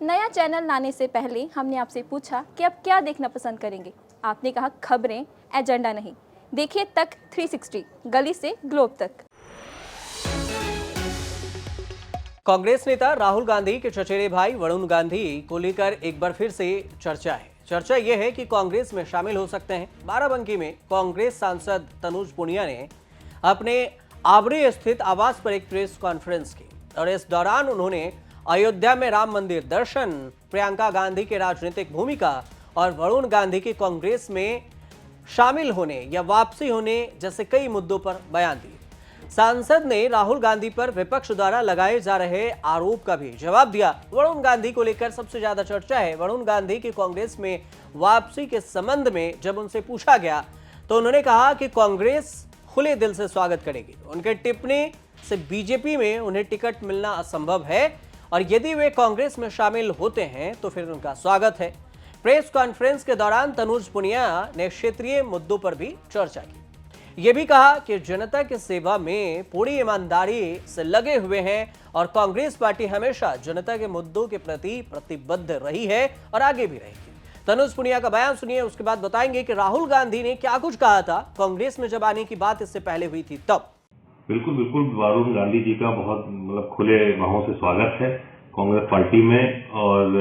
नया चैनल लाने से पहले हमने आपसे पूछा कि आप क्या देखना पसंद करेंगे। आपने कहा खबरें, एजेंडा नहीं। देखिए तक 360, गली से ग्लोब तक। कांग्रेस नेता राहुल गांधी के चचेरे भाई वरुण गांधी को लेकर एक बार फिर से चर्चा है। चर्चा यह है कि कांग्रेस में शामिल हो सकते हैं। बाराबंकी में कांग्रेस सांसद तनुज पुनिया ने अपने आवड़ी स्थित आवास पर एक प्रेस कॉन्फ्रेंस की और इस दौरान उन्होंने अयोध्या में राम मंदिर दर्शन, प्रियंका गांधी की राजनीतिक भूमिका और वरुण गांधी की कांग्रेस में शामिल होने या वापसी होने जैसे कई मुद्दों पर बयान दिए। सांसद ने राहुल गांधी पर विपक्ष द्वारा लगाए जा रहे आरोप का भी जवाब दिया। वरुण गांधी को लेकर सबसे ज्यादा चर्चा है। वरुण गांधी की कांग्रेस में वापसी के संबंध में जब उनसे पूछा गया तो उन्होंने कहा कि कांग्रेस खुले दिल से स्वागत करेगी। उनके टिप्पणी से बीजेपी में उन्हें टिकट मिलना असंभव है और यदि वे कांग्रेस में शामिल होते हैं तो फिर उनका स्वागत है। प्रेस कॉन्फ्रेंस के दौरान तनुज पुनिया ने क्षेत्रीय मुद्दों पर भी चर्चा की। यह भी कहा कि जनता की सेवा में पूरी ईमानदारी से लगे हुए हैं और कांग्रेस पार्टी हमेशा जनता के मुद्दों के प्रति प्रतिबद्ध रही है और आगे भी रहेगी। तनुज पुनिया का बयान सुनिए, उसके बाद बताएंगे कि राहुल गांधी ने क्या कुछ कहा था कांग्रेस में जब आने की बात इससे पहले हुई थी तब। बिल्कुल वरुण गांधी जी का बहुत खुले बाहों से स्वागत है कांग्रेस पार्टी में और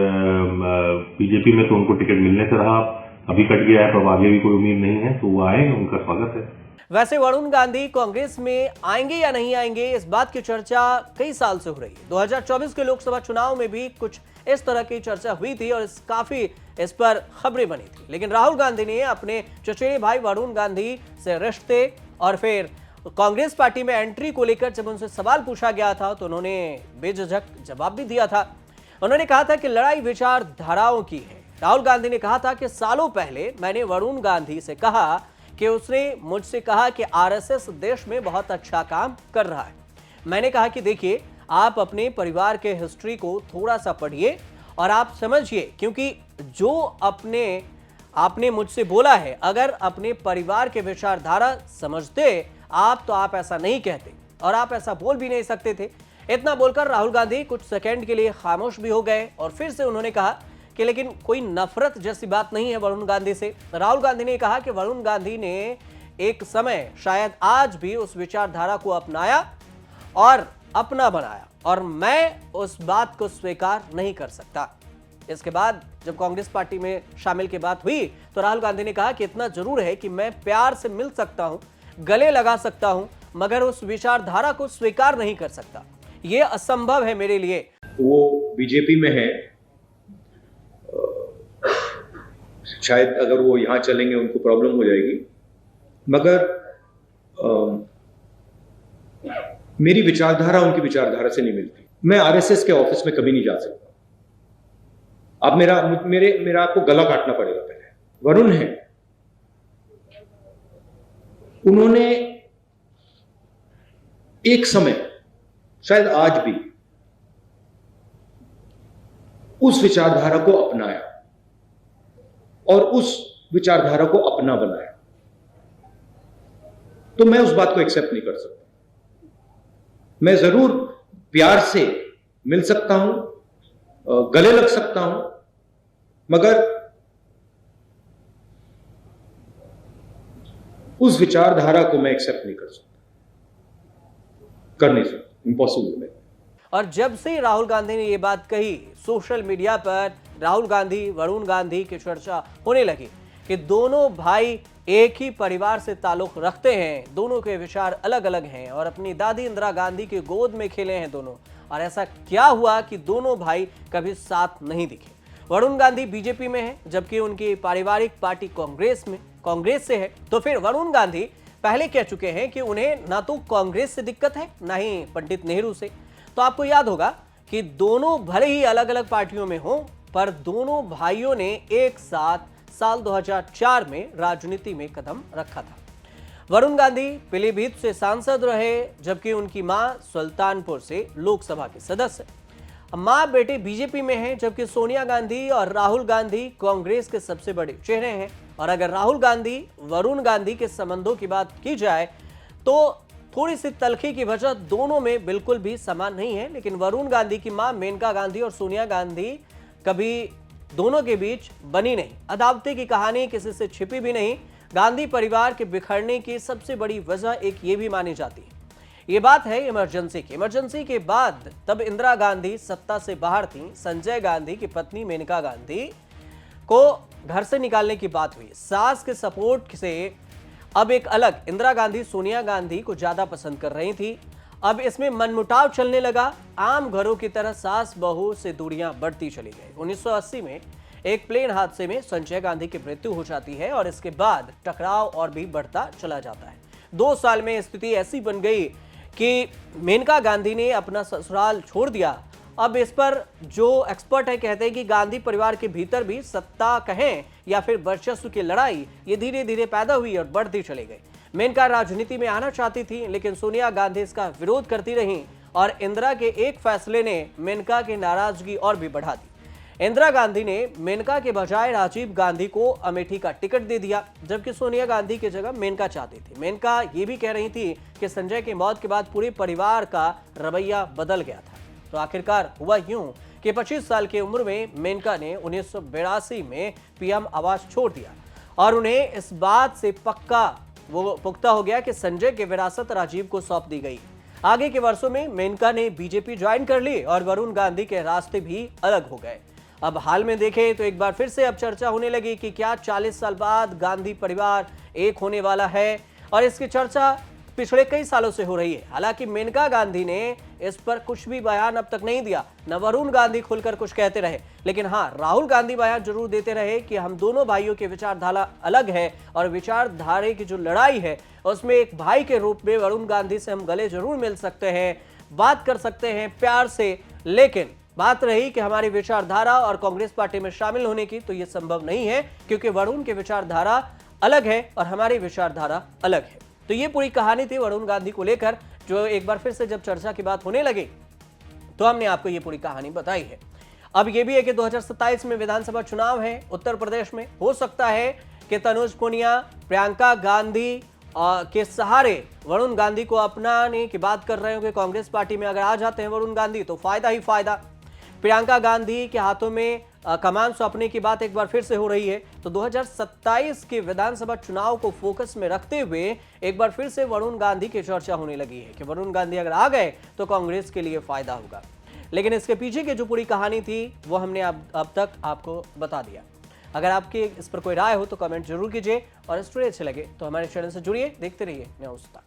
बीजेपी में तो उनको टिकट मिलने से रहा, अभी कट गया है, पर आगे भी कोई उम्मीद नहीं है, तो वो आए, उनका स्वागत है। वैसे वरुण गांधी कांग्रेस में आएंगे या नहीं आएंगे, इस बात की चर्चा कई साल से हो रही है। 2024 के लोकसभा चुनाव में भी कुछ इस तरह की चर्चा हुई थी और काफी इस पर खबरें बनी थी, लेकिन राहुल गांधी ने अपने चचेरे भाई वरुण गांधी से रिश्ते और फिर कांग्रेस पार्टी में एंट्री को लेकर जब उनसे सवाल पूछा गया था तो उन्होंने बेझिझक जवाब भी दिया था। उन्होंने कहा था कि लड़ाई विचारधाराओं की है। राहुल गांधी ने कहा था कि सालों पहले मैंने वरुण गांधी से कहा कि उसने मुझसे कहा कि आरएसएस देश में बहुत अच्छा काम कर रहा है। मैंने कहा कि देखिए, आप अपने परिवार के हिस्ट्री को थोड़ा सा पढ़िए और आप समझिए, क्योंकि जो आपने मुझसे बोला है, अगर अपने परिवार के विचारधारा समझते आप तो आप ऐसा नहीं कहते और आप ऐसा बोल भी नहीं सकते थे। इतना बोलकर राहुल गांधी कुछ सेकंड के लिए खामोश भी हो गए और फिर से उन्होंने कहा कि लेकिन कोई नफरत जैसी बात नहीं है वरुण गांधी से। राहुल गांधी ने कहा कि वरुण गांधी ने एक समय, शायद आज भी, उस विचारधारा को अपनाया और अपना बनाया और मैं उस बात को स्वीकार नहीं कर सकता। इसके बाद जब कांग्रेस पार्टी में शामिल की बात हुई तो राहुल गांधी ने कहा कि इतना जरूर है कि मैं प्यार से मिल सकता हूं, गले लगा सकता हूं, मगर उस विचारधारा को स्वीकार नहीं कर सकता। यह असंभव है मेरे लिए। वो बीजेपी में है, शायद अगर वो यहां चलेंगे उनको प्रॉब्लम हो जाएगी, मगर मेरी विचारधारा उनकी विचारधारा से नहीं मिलती। मैं आरएसएस के ऑफिस में कभी नहीं जा सकता। अब मेरा आपको गला काटना पड़ेगा। पहले वरुण है, उन्होंने एक समय, शायद आज भी, उस विचारधारा को अपनाया और उस विचारधारा को अपना बनाया, तो मैं उस बात को एक्सेप्ट नहीं कर सकता। मैं जरूर प्यार से मिल सकता हूं, गले लग सकता हूं, मगर उस विचारधारा को मैं एक्सेप्ट नहीं कर सकता, कर नहीं सकता, इम्पॉसिबल है। और जब से राहुल गांधी ने यह बात कही, सोशल मीडिया पर राहुल गांधी वरुण गांधी की चर्चा होने लगी कि दोनों भाई एक ही परिवार से ताल्लुक रखते हैं, दोनों के विचार अलग अलग हैं और अपनी दादी इंदिरा गांधी की गोद में खेले हैं दोनों। और ऐसा क्या हुआ कि दोनों भाई कभी साथ नहीं दिखे। वरुण गांधी बीजेपी में है जबकि उनकी पारिवारिक पार्टी कांग्रेस से है। तो फिर वरुण गांधी पहले कह चुके हैं कि उन्हें ना तो कांग्रेस से दिक्कत है ना ही पंडित नेहरू से। तो आपको याद होगा कि दोनों भले ही अलग अलग पार्टियों में हों, पर दोनों भाइयों ने एक साथ साल 2004 में राजनीति में कदम रखा था। वरुण गांधी पीलीभीत से सांसद रहे जबकि उनकी मां सुल्तानपुर से लोकसभा के सदस्य। मां बेटे बीजेपी में हैं जबकि सोनिया गांधी और राहुल गांधी कांग्रेस के सबसे बड़े चेहरे हैं। और अगर राहुल गांधी वरुण गांधी के संबंधों की बात की जाए तो थोड़ी सी तलखी की वजह दोनों में बिल्कुल भी समान नहीं है, लेकिन वरुण गांधी की मां मेनका गांधी और सोनिया गांधी कभी दोनों के बीच बनी नहीं। अदावती की कहानी किसी से छिपी भी नहीं। गांधी परिवार के बिखरने की सबसे बड़ी वजह एक ये भी मानी जाती है, ये बात है इमरजेंसी की। इमरजेंसी के बाद तब इंदिरा गांधी सत्ता से बाहर थी। संजय गांधी की पत्नी मेनका गांधी को घर से निकालने की बात हुई। सास के सपोर्ट से अब एक अलग इंदिरा गांधी सोनिया गांधी को ज्यादा पसंद कर रही थी। अब इसमें मनमुटाव चलने लगा। आम घरों की तरह सास बहू से दूरियां बढ़ती चली गई। 1980 में एक प्लेन हादसे में संजय गांधी की मृत्यु हो जाती है और इसके बाद टकराव और भी बढ़ता चला जाता है। 2 साल में स्थिति ऐसी बन गई कि मेनका गांधी ने अपना ससुराल छोड़ दिया। अब इस पर जो एक्सपर्ट है कहते हैं कि गांधी परिवार के भीतर भी सत्ता कहें या फिर वर्चस्व की लड़ाई ये धीरे धीरे पैदा हुई और बढ़ती चली गई। मेनका राजनीति में आना चाहती थी, लेकिन सोनिया गांधी इसका विरोध करती रहीं और इंदिरा के एक फैसले ने मेनका की नाराजगी और भी बढ़ा दी। इंदिरा गांधी ने मेनका के बजाय राजीव गांधी को अमेठी का टिकट दे दिया, जबकि सोनिया गांधी की जगह मेनका चाहती थी। मेनका ये भी कह रही थी कि संजय की मौत के बाद पूरे परिवार का रवैया बदल गया था। तो आखिरकार हुआ यूं कि 25 साल की उम्र में मेनका ने 1982 में पीएम आवास छोड़ दिया और उन्हें इस बात से पुख्ता हो गया कि संजय की विरासत राजीव को सौंप दी गई। आगे के वर्षों में मेनका ने बीजेपी ज्वाइन कर ली और वरुण गांधी के रास्ते भी अलग हो गए। अब हाल में देखें तो एक बार फिर से अब चर्चा होने लगी कि क्या 40 साल बाद गांधी परिवार एक होने वाला है, और इसकी चर्चा पिछले कई सालों से हो रही है। हालांकि मेनका गांधी ने इस पर कुछ भी बयान अब तक नहीं दिया, न वरुण गांधी खुलकर कुछ कहते रहे, लेकिन हाँ, राहुल गांधी बयान जरूर देते रहे कि हम दोनों भाइयों की विचारधारा अलग है और विचारधारा की जो लड़ाई है उसमें एक भाई के रूप में वरुण गांधी से हम गले जरूर मिल सकते हैं, बात कर सकते हैं प्यार से, लेकिन बात रही कि हमारी विचारधारा और कांग्रेस पार्टी में शामिल होने की, तो यह संभव नहीं है क्योंकि वरुण की विचारधारा अलग है और हमारी विचारधारा अलग है। तो ये पूरी कहानी थी वरुण गांधी को लेकर, जो एक बार फिर से जब चर्चा की बात होने लगी तो हमने आपको ये पूरी कहानी बताई है। अब ये भी है कि 2027 में विधानसभा चुनाव है उत्तर प्रदेश में। हो सकता है कि तनुज पुनिया प्रियंका गांधी के सहारे वरुण गांधी को अपनाने की बात कर रहे हो कि कांग्रेस पार्टी में अगर आ जाते हैं वरुण गांधी तो फायदा ही फायदा। प्रियंका गांधी के हाथों में कमान सौंपने की बात एक बार फिर से हो रही है। तो 2027 के विधानसभा चुनाव को फोकस में रखते हुए एक बार फिर से वरुण गांधी की चर्चा होने लगी है कि वरुण गांधी अगर आ गए तो कांग्रेस के लिए फायदा होगा। लेकिन इसके पीछे की जो पूरी कहानी थी वो हमने अब तक आपको बता दिया। अगर आपकी इस पर कोई राय हो तो कमेंट जरूर कीजिए और स्टोरी अच्छे लगे तो हमारे चैनल से जुड़िए, देखते रहिए न्यूज़ तक।